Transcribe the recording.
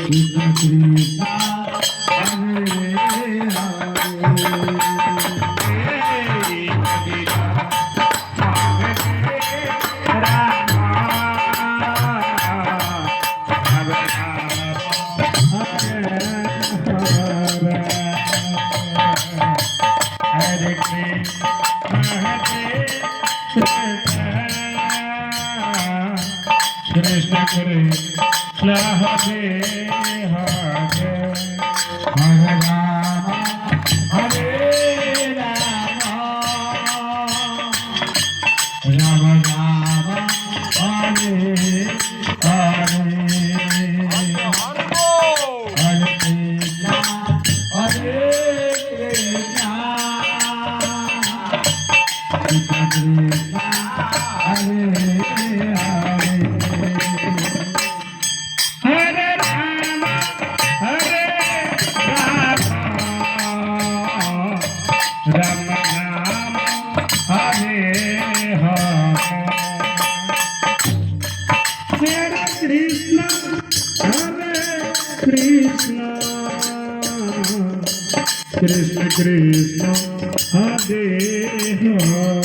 Krishna Krishna Hare Hare Hare Rama Hare Rama Rama Rama Hare Hare Hare Krishna Hare Krishna Krishna Krishna Hare Krishna Krishna Krishna Hare Hare